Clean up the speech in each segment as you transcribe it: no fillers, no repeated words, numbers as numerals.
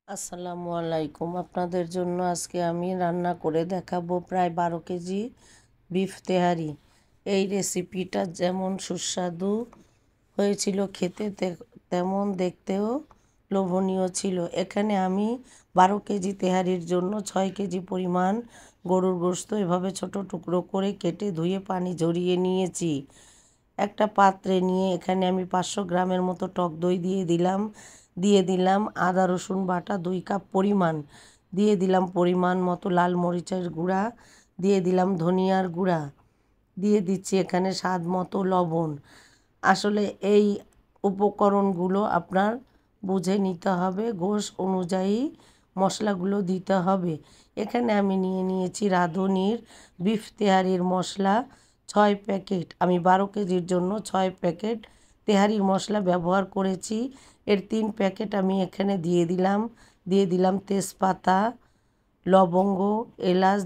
আসসালামু আলাইকুম। আপনাদের জন্য আজকে আমি রান্না করে দেখাবো প্রায় 12 কেজি বিফ তেহারি। এই রেসিপিটা যেমন সুস্বাদু হয়েছিল খেতে, তেমন দেখতেও লোভনীয় ছিল। এখানে আমি 12 কেজি তেহারির জন্য 6 কেজি পরিমাণ গরুর গোশত এভাবে ছোট টুকরো করে কেটে ধুয়ে পানি ঝরিয়ে নিয়েছি। একটা পাত্রে নিয়ে এখানে আমি 500 গ্রামের মতো টক দই দিয়ে দিলাম আদা রসুন বাটা 2 কাপ পরিমাণ, দিয়ে দিলাম পরিমাণ মতো লাল মরিচের গুঁড়া, দিয়ে দিলাম ধনিয়ার গুঁড়া, দিয়ে দিচ্ছি এখানে স্বাদ মতো লবণ। আসলে এই উপকরণগুলো আপনার বুঝে নিতে হবে, গোশ অনুযায়ী মশলাগুলো দিতে হবে। এখানে আমি নিয়েছি রাঁধুনির বিফ তেহারির মশলা 6 প্যাকেট। আমি 12 কেজির জন্য 6 প্যাকেট তেহারির মশলা ব্যবহার করেছি। এর 3 প্যাকেট আমি এখানে দিয়ে দিলাম তেজপাতা, লবঙ্গ, এলাচ,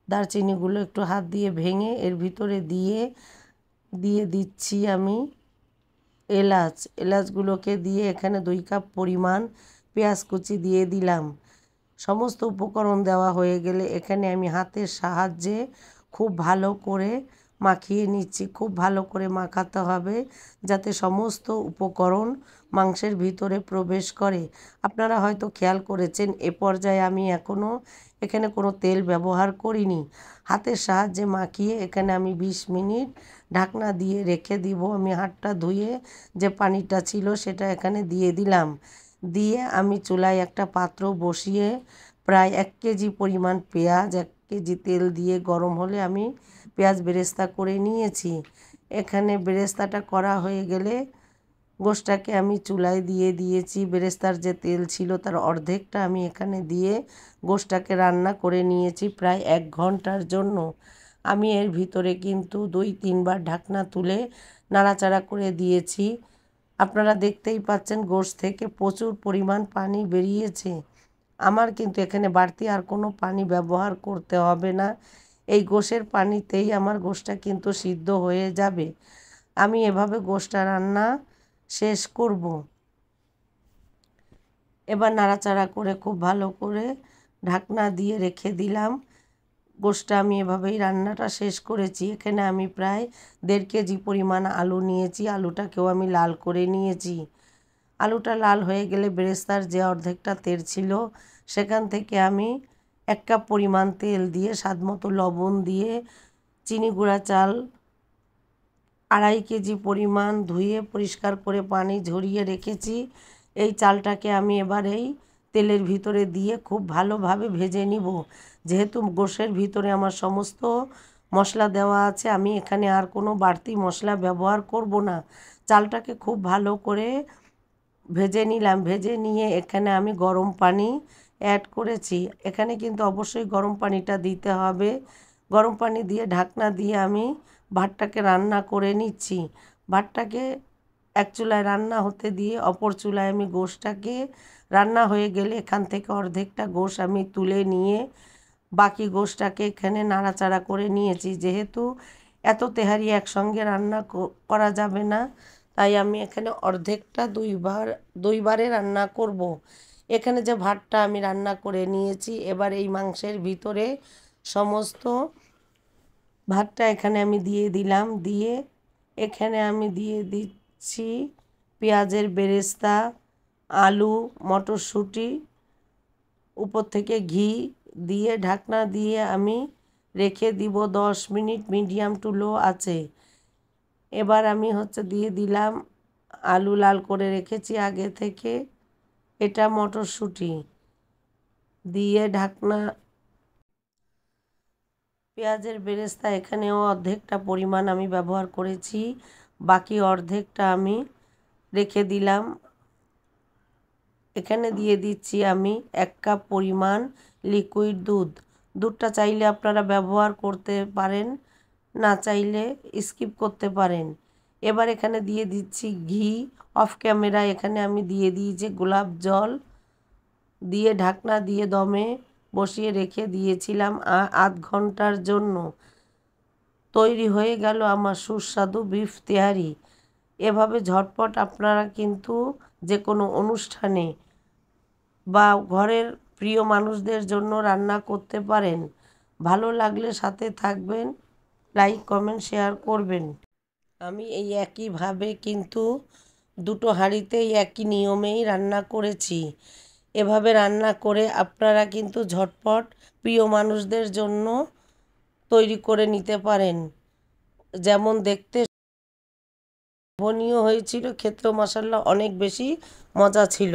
দারচিনিগুলো একটু হাত দিয়ে ভেঙে এর ভিতরে দিয়ে দিচ্ছি আমি এলাচগুলোকে দিয়ে এখানে 2 কাপ পরিমাণ পেঁয়াজ কুচি দিয়ে দিলাম। সমস্ত উপকরণ দেওয়া হয়ে গেলে এখানে আমি হাতের সাহায্যে খুব ভালো করে মাখিয়ে নিচ্ছি। খুব ভালো করে মাখাতে হবে যাতে সমস্ত উপকরণ মাংসের ভিতরে প্রবেশ করে। আপনারা হয়তো খেয়াল করেছেন এ পর্যায়ে আমি এখনও এখানে কোনো তেল ব্যবহার করিনি। হাতের সাহায্যে মাখিয়ে এখানে আমি 20 মিনিট ঢাকনা দিয়ে রেখে দিব। আমি হাতটা ধুয়ে যে পানিটা ছিল সেটা এখানে দিয়ে দিলাম। দিয়ে আমি চুলায় একটা পাত্র বসিয়ে প্রায় 1 কেজি পরিমাণ পেঁয়াজ 1 কেজি তেল দিয়ে গরম হলে আমি পেঁয়াজ বেরেস্তা করে নিয়েছি। এখানে বেরেস্তাটা করা হয়ে গেলে গোশটাকে আমি চুলায় দিয়ে দিয়েছি। বেরেস্তার যে তেল ছিল তার অর্ধেকটা আমি এখানে দিয়ে গোশটাকে রান্না করে নিয়েছি প্রায় 1 ঘন্টার জন্য। আমি এর ভিতরে কিন্তু 2-3 বার ঢাকনা তুলে নাড়াচাড়া করে দিয়েছি। আপনারা দেখতেই পাচ্ছেন গোশ থেকে প্রচুর পরিমাণ পানি বেরিয়েছে। আমার কিন্তু এখানে বাড়তি আর কোনো পানি ব্যবহার করতে হবে না। এই গোশের পানিতেই আমার গোশটা কিন্তু সিদ্ধ হয়ে যাবে। আমি এভাবে গোশটা রান্না শেষ করব। এবার নাড়াচাড়া করে খুব ভালো করে ঢাকনা দিয়ে রেখে দিলাম। গোশটা আমি এভাবেই রান্নাটা শেষ করেছি। এখানে আমি প্রায় 1.5 কেজি পরিমাণ আলু নিয়েছি। আলুটাকেও আমি লাল করে নিয়েছি। আলুটা লাল হয়ে গেলে বেরেস্তার যে অর্ধেকটা তেল ছিল সেখান থেকে আমি 1 কাপ পরিমাণ তেল দিয়ে স্বাদমতো লবণ দিয়ে চিনি গুঁড়া চাল 2.5 কেজি পরিমাণ ধুয়ে পরিষ্কার করে পানি ঝরিয়ে রেখেছি। এই চালটাকে আমি এবার এই তেলের ভিতরে দিয়ে খুব ভালোভাবে ভেজে নিব। যেহেতু গোশের ভিতরে আমার সমস্ত মশলা দেওয়া আছে, আমি এখানে আর কোনো বাড়তি মশলা ব্যবহার করব না। চালটাকে খুব ভালো করে ভেজে নিলাম। ভেজে নিয়ে এখানে আমি গরম পানি অ্যাড করেছি। এখানে কিন্তু অবশ্যই গরম পানিটা দিতে হবে। গরম পানি দিয়ে ঢাকনা দিয়ে আমি ভাতটাকে রান্না করে নিচ্ছি। ভাতটাকে এক চুলায় রান্না হতে দিয়ে অপর চুলায় আমি গোশটাকে রান্না হয়ে গেলে এখান থেকে অর্ধেকটা গোশ আমি তুলে নিয়ে বাকি গোশটাকে এখানে নাড়াচাড়া করে নিয়েছি। যেহেতু এত তেহারি একসঙ্গে রান্না করা যাবে না, তাই আমি এখানে অর্ধেকটা দুইবারে রান্না করব। এখানে যে ভাতটা আমি রান্না করে নিয়েছি, এবার এই মাংসের ভিতরে সমস্ত ভাতটা এখানে আমি দিয়ে দিলাম। দিয়ে এখানে আমি দিয়ে দিচ্ছি পেঁয়াজের বেরেস্তা, আলু, মটরশুঁটি, উপর থেকে ঘি দিয়ে ঢাকনা দিয়ে আমি রেখে দিব 10 মিনিট মিডিয়াম টু লো আছে। এবার আমি দিয়ে দিলাম আলু লাল করে রেখেছি আগে থেকে, এটা মটরশুঁটি দিয়ে ঢাকনা। পেঁয়াজের বেরেস্তা এখানেও অর্ধেকটা পরিমাণ আমি ব্যবহার করেছি, বাকি অর্ধেকটা আমি রেখে দিলাম। এখানে দিয়ে দিচ্ছি আমি 1 কাপ পরিমাণ লিকুইড দুধটা চাইলে আপনারা ব্যবহার করতে পারেন, না চাইলে স্কিপ করতে পারেন। এবার এখানে দিয়ে দিচ্ছি ঘি। অফ ক্যামেরা এখানে আমি দিয়ে দিয়েছি গোলাপ জল দিয়ে ঢাকনা দিয়ে দমে বসিয়ে রেখে দিয়েছিলাম 1/2 ঘন্টার জন্য। তৈরি হয়ে গেল আমার সুস্বাদু বিফ তেহারি। এভাবে ঝটপট আপনারা কিন্তু যে কোনো অনুষ্ঠানে বা ঘরের প্রিয় মানুষদের জন্য রান্না করতে পারেন। ভালো লাগলে সাথে থাকবেন, লাইক কমেন্ট শেয়ার করবেন। আমি এই একইভাবে কিন্তু দুটো হাঁড়িতেই একই নিয়মেই রান্না করেছি। এভাবে রান্না করে আপনারা কিন্তু ঝটপট প্রিয় মানুষদের জন্য তৈরি করে নিতে পারেন। যেমন দেখতে লোভনীয় হয়েছিল, খেতেও মাশাআল্লাহ অনেক বেশি মজা ছিল।